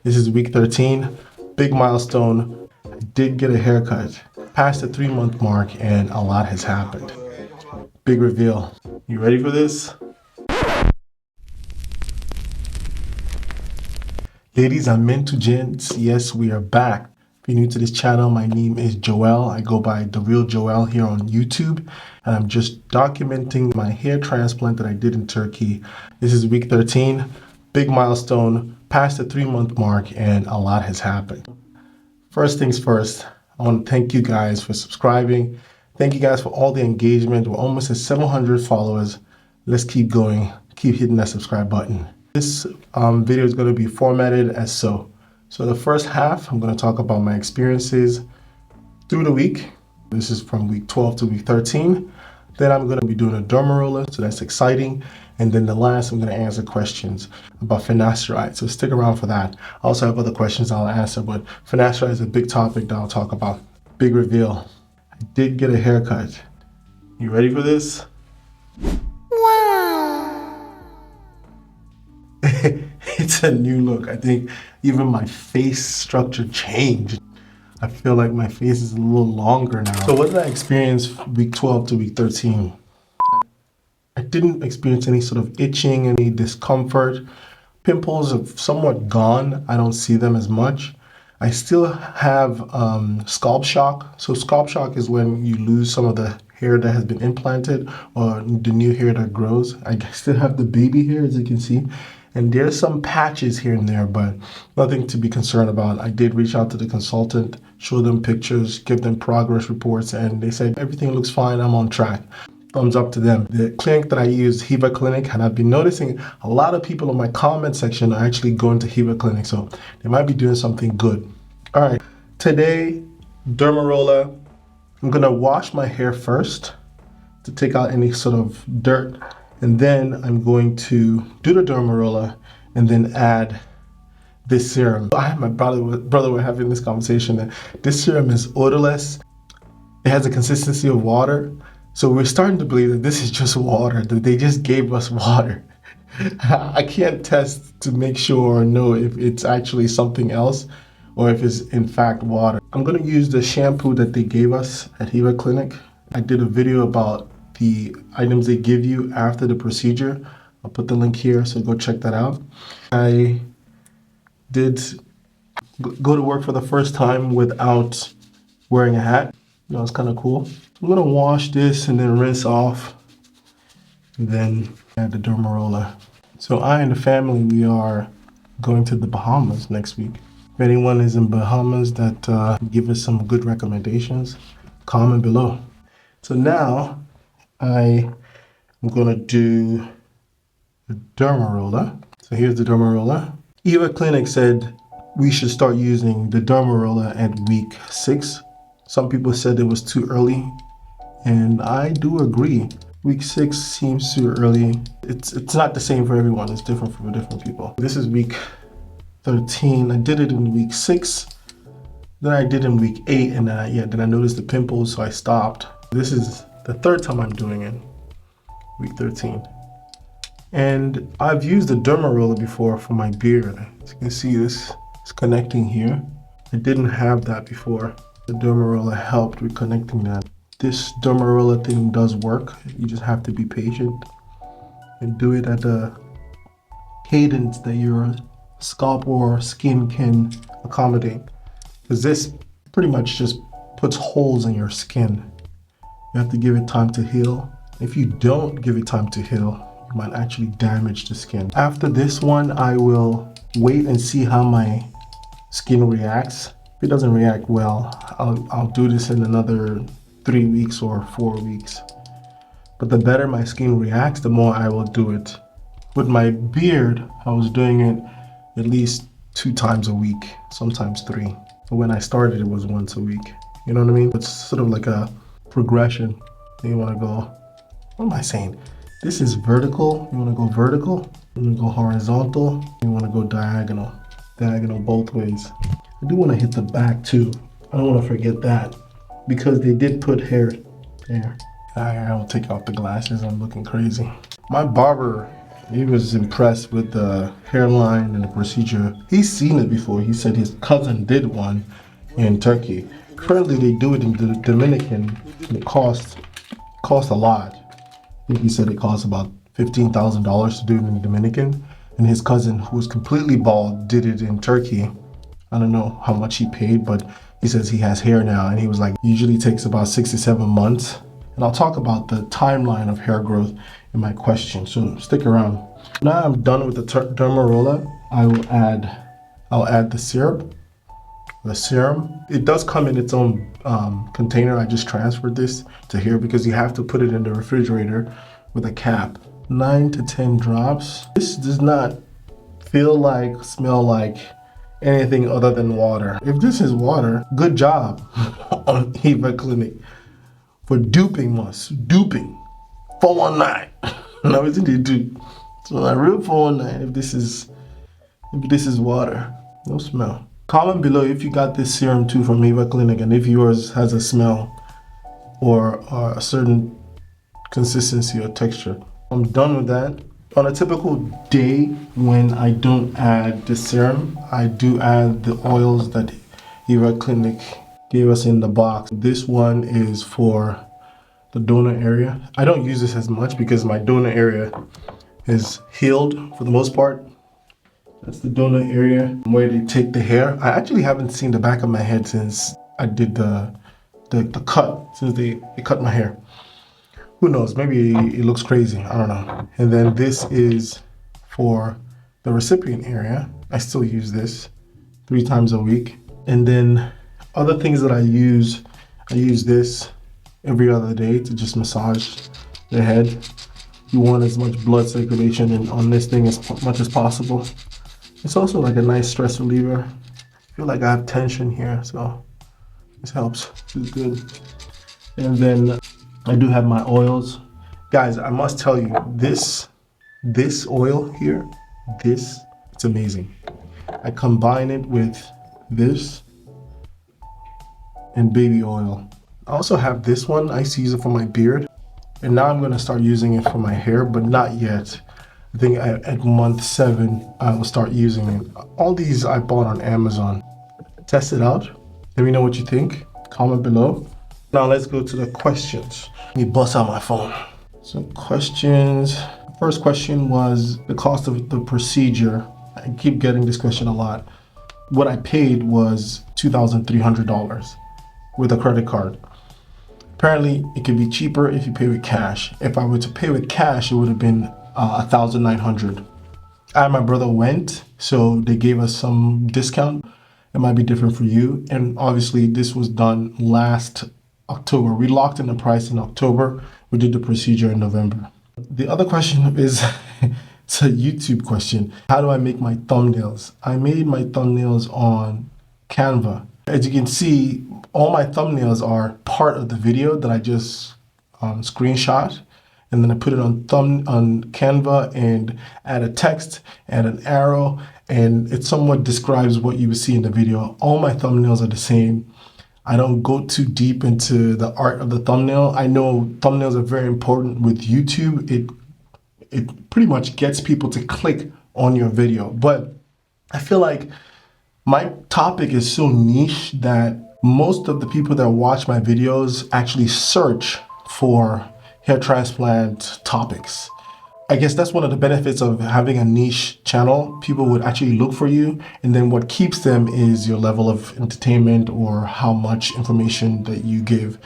This is week 13, big milestone. I did get a haircut, past the 3-month mark, and a lot has happened. Big reveal. You ready for this? Ladies and men to gents, yes, we are back. If you're new to this channel, my name is Joel. I go by The Real Joel here on YouTube, and I'm just documenting my hair transplant that I did in Turkey. This is week 13, big milestone, past the 3-month mark, and a lot has happened. First things first, I want to thank you guys for subscribing. Thank you guys for all the engagement. We're almost at 700 followers. Let's keep going. Keep hitting that subscribe button. This video is going to be formatted as so. So the first half, I'm going to talk about my experiences through the week. This is from week 12 to week 13. Then I'm going to be doing a Derma Roller, so that's exciting. And then the last, I'm going to answer questions about finasteride. So stick around for that. I also have other questions I'll answer, but finasteride is a big topic that I'll talk about. Big reveal. I did get a haircut. You ready for this? Wow. It's a new look. I think even my face structure changed. I feel like my face is a little longer now. So what did I experience week 12 to week 13? I didn't experience any sort of itching, any discomfort. Pimples have somewhat gone. I don't see them as much. I still have scalp shock. So scalp shock is when you lose some of the hair that has been implanted or the new hair that grows. I still have the baby hair, as you can see. And there's some patches here and there, but nothing to be concerned about. I did reach out to the consultant, show them pictures, give them progress reports, and they said everything looks fine, I'm on track. Thumbs up to them. The clinic that I use, Hiva Clinic, and I've been noticing a lot of people in my comment section are actually going to Hiva Clinic, so they might be doing something good. All right, today, Derma Roller. I'm gonna wash my hair first to take out any sort of dirt, and then I'm going to do the Derma Roller and then add this serum. I and my brother were having this conversation that this serum is odorless. It has a consistency of water. So we're starting to believe that this is just water, that they just gave us water. I can't test to make sure or know if it's actually something else or if it's in fact water. I'm gonna use the shampoo that they gave us at Hiva Clinic. I did a video about the items they give you after the procedure. I'll put the link here, so go check that out. I did go to work for the first time without wearing a hat. You know, it's kind of cool. I'm gonna wash this and then rinse off, and then add the Derma Roller. So I and the family, we are going to the Bahamas next week. If anyone is in Bahamas that give us some good recommendations, comment below. So now I am gonna do the Derma Roller. So here's the Derma Roller. Hiva Clinic said we should start using the Derma Roller at week 6. Some people said it was too early, and I do agree. Week 6 seems too early. It's not the same for everyone. It's different for different people. This is week 13. I did it in week 6. Then I did in week 8, and then I noticed the pimples, so I stopped. This is the third time I'm doing it, week 13. And I've used the Derma Roller before for my beard. As you can see, this is connecting here. I didn't have that before. The Derma Roller helped with connecting that. This Derma Roller thing does work. You just have to be patient and do it at a cadence that your scalp or skin can accommodate. Because this pretty much just puts holes in your skin. You have to give it time to heal. If you don't give it time to heal, you might actually damage the skin. After this one, I will wait and see how my skin reacts. If it doesn't react well, I'll do this in another 3 weeks or 4 weeks. But the better my skin reacts, the more I will do it. With my beard, I was doing it at least 2 times a week, sometimes 3. But when I started, it was once a week. You know what I mean? It's sort of like a progression. You want to go, what am I saying? This is vertical. You want to go vertical. You want to go horizontal. You want to go diagonal. Diagonal both ways. I do want to hit the back too. I don't want to forget that because they did put hair there. I'll take off the glasses. I'm looking crazy. My barber He was impressed with the hairline and the procedure. He's seen it before. He said his cousin did one in Turkey. Currently, they do it in the Dominican, and it costs a lot. I think he said it costs about $15,000 to do it in the Dominican. And his cousin, who was completely bald, did it in Turkey. I don't know how much he paid, but he says he has hair now, and he was like, usually takes about 6 to 7 months. And I'll talk about the timeline of hair growth in my question, so stick around. Now I'm done with the Derma Roller. I'll add the syrup. The serum. It does come in its own container. I just transferred this to here because you have to put it in the refrigerator with a cap. 9 to 10 drops. This does not smell like anything other than water. If this is water, good job on Eva Clinic for duping us. Duping. 419. No, it's indeed dupe. So a real 419 if this is water. No smell. Comment below if you got this serum too from Eva Clinic and if yours has a smell or a certain consistency or texture. I'm done with that. On a typical day when I don't add the serum, I do add the oils that Eva Clinic gave us in the box. This one is for the donor area. I don't use this as much because my donor area is healed for the most part. That's the donor area where they take the hair. I actually haven't seen the back of my head since I did the cut, since they cut my hair. Who knows, maybe it looks crazy, I don't know. And then this is for the recipient area. I still use this 3 times a week. And then other things that I use this every other day to just massage the head. You want as much blood circulation on this thing as much as possible. It's also like a nice stress reliever. I feel like I have tension here, so this helps. It's good. And then I do have my oils. Guys, I must tell you, this oil here, it's amazing. I combine it with this and baby oil. I also have this one. I used to use it for my beard. And now I'm gonna start using it for my hair, but not yet. I think at month 7, I will start using it. All these I bought on Amazon. Test it out. Let me know what you think. Comment below. Now let's go to the questions. Let me bust out my phone. So questions. First question was the cost of the procedure. I keep getting this question a lot. What I paid was $2,300 with a credit card. Apparently, it could be cheaper if you pay with cash. If I were to pay with cash, it would have been $1,900. I and my brother went, so they gave us some discount. It might be different for you. And obviously, this was done last October. We locked in the price in October. We did the procedure in November. The other question is, it's a YouTube question. How do I make my thumbnails? I made my thumbnails on Canva. As you can see, all my thumbnails are part of the video that I just screenshot. And then I put it on Canva and add a text, add an arrow, and it somewhat describes what you would see in the video. All my thumbnails are the same. I don't go too deep into the art of the thumbnail. I know thumbnails are very important with YouTube. It pretty much gets people to click on your video. But I feel like my topic is so niche that most of the people that watch my videos actually search for hair transplant topics. I guess that's one of the benefits of having a niche channel. People would actually look for you, and then what keeps them is your level of entertainment or how much information that you give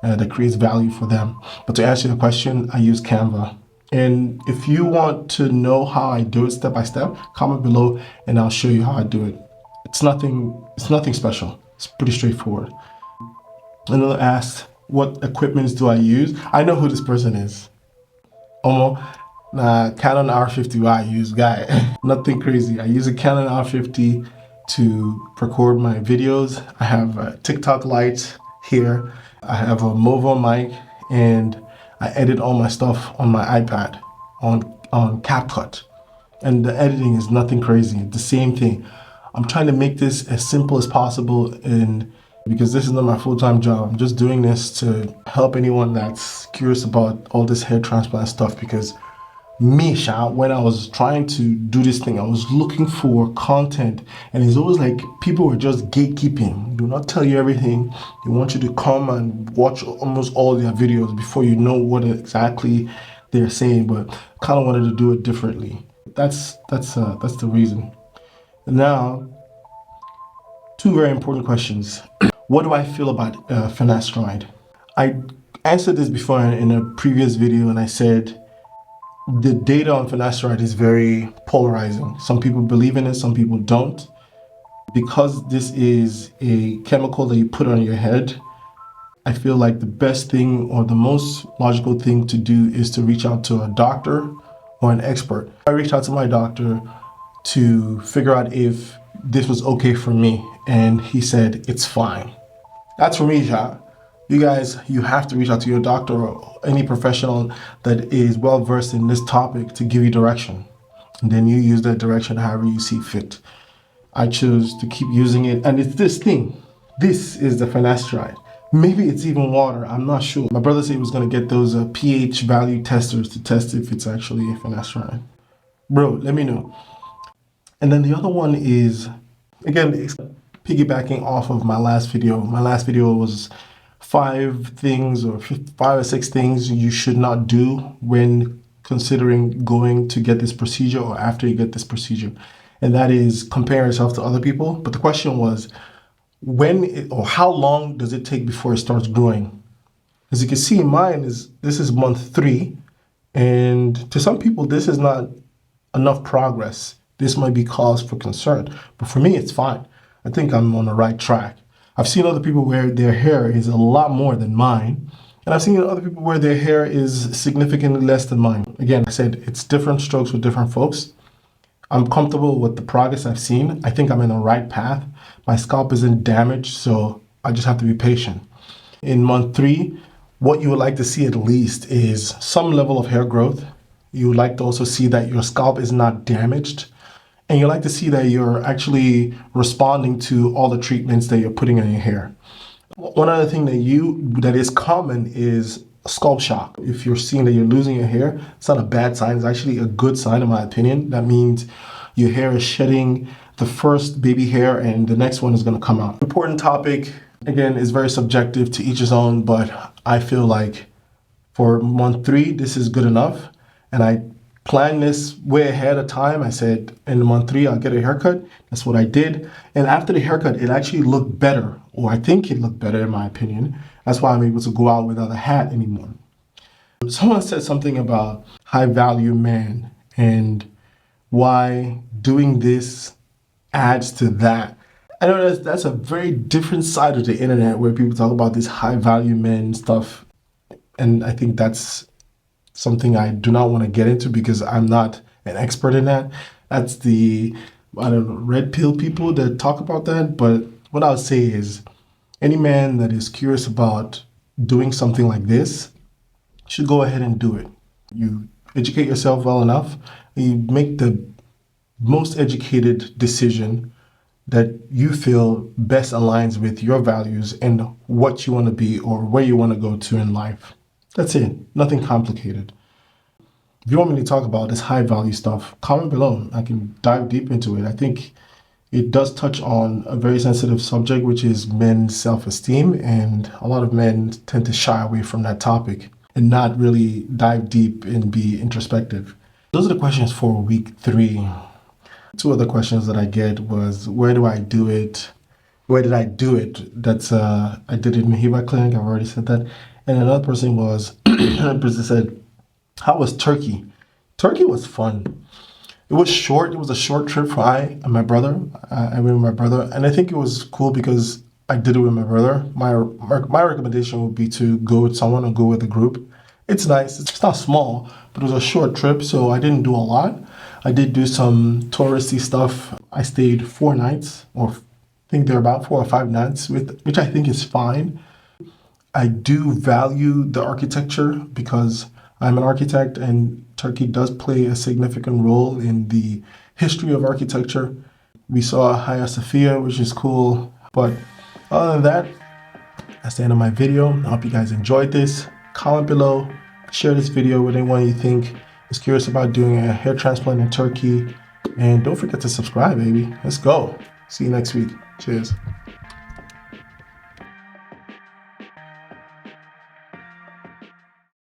that creates value for them. But to answer your question, I use Canva. And if you want to know how I do it step by step, comment below and I'll show you how I do it. It's nothing special. It's pretty straightforward. Another asked, what equipments do I use? I know who this person is. Canon R50 I use, guy. Nothing crazy. I use a Canon R50 to record my videos. I have a TikTok lights here. I have a Movo mic, and I edit all my stuff on my iPad on CapCut. And the editing is nothing crazy. It's the same thing. I'm trying to make this as simple as possible, and because this is not my full-time job, I'm just doing this to help anyone that's curious about all this hair transplant stuff, because me, Sha, when I was trying to do this thing, I was looking for content, and it's always like people were just gatekeeping. Do not tell you everything. They want you to come and watch almost all their videos before you know what exactly they're saying. But kind of wanted to do it differently. That's the reason. Now, two very important questions. What do I feel about finasteride? I answered this before in a previous video, and I said the data on finasteride is very polarizing. Some people believe in it, some people don't. Because this is a chemical that you put on your head, I feel like the best thing or the most logical thing to do is to reach out to a doctor or an expert. I reached out to my doctor to figure out if this was okay for me, and he said it's fine. That's for me, Ja. You guys, you have to reach out to your doctor or any professional that is well versed in this topic to give you direction. And then you use that direction however you see fit. I chose to keep using it, and it's this thing. This is the finasteride. Maybe it's even water, I'm not sure. My brother said he was gonna get those pH value testers to test if it's actually finasteride. Bro, let me know. And then the other one is, again, it's piggybacking off of my last video. My last video was 5 or 6 things you should not do when considering going to get this procedure or after you get this procedure. And that is compare yourself to other people. But the question was, or how long does it take before it starts growing? As you can see, this is month 3. And to some people, this is not enough progress. This might be cause for concern. But for me, it's fine. I think I'm on the right track. I've seen other people where their hair is a lot more than mine. And I've seen other people where their hair is significantly less than mine. Again, I said it's different strokes with different folks. I'm comfortable with the progress I've seen. I think I'm in the right path. My scalp isn't damaged, so I just have to be patient. In month 3, what you would like to see at least is some level of hair growth. You would like to also see that your scalp is not damaged. And you like to see that you're actually responding to all the treatments that you're putting on your hair. One other thing that is common is scalp shock. If you're seeing that you're losing your hair, it's not a bad sign. It's actually a good sign in my opinion. That means your hair is shedding the first baby hair and the next one is going to come out. Important topic, again, is very subjective to each his own, but I feel like for month 3, this is good enough. And I planned this way ahead of time. I said in month 3, I'll get a haircut. That's what I did. And after the haircut, it actually looked better, or I think it looked better in my opinion. That's why I'm able to go out without a hat anymore. Someone said something about high value man and why doing this adds to that. I know that's a very different side of the internet where people talk about this high value men stuff. And I think that's something I do not want to get into because I'm not an expert in that. That's the, I don't know, red pill people that talk about that. But what I would say is any man that is curious about doing something like this should go ahead and do it. You educate yourself well enough, and you make the most educated decision that you feel best aligns with your values and what you want to be or where you want to go to in life. That's it. Nothing complicated. If you want me to talk about this high value stuff, comment below. I can dive deep into it. I think it does touch on a very sensitive subject, which is men's self-esteem. And a lot of men tend to shy away from that topic and not really dive deep and be introspective. Those are the questions for week 3. 2 other questions that I get was, where do I do it? Where did I do it? That's I did it in Hiba Clinic. I've already said that. And another person was, another person said, how was Turkey? Turkey was fun. It was short. It was a short trip for I and my brother. I went with my brother, and I think it was cool because I did it with my brother. My recommendation would be to go with someone or go with a group. It's nice. It's not small, but it was a short trip, so I didn't do a lot. I did do some touristy stuff. I stayed 4 nights, or I think they're about 4 or 5 nights, which I think is fine. I do value the architecture because I'm an architect, and Turkey does play a significant role in the history of architecture. We saw Hagia Sophia, which is cool. But other than that, that's the end of my video. I hope you guys enjoyed this. Comment below, share this video with anyone you think is curious about doing a hair transplant in Turkey. And don't forget to subscribe, baby. Let's go. See you next week. Cheers.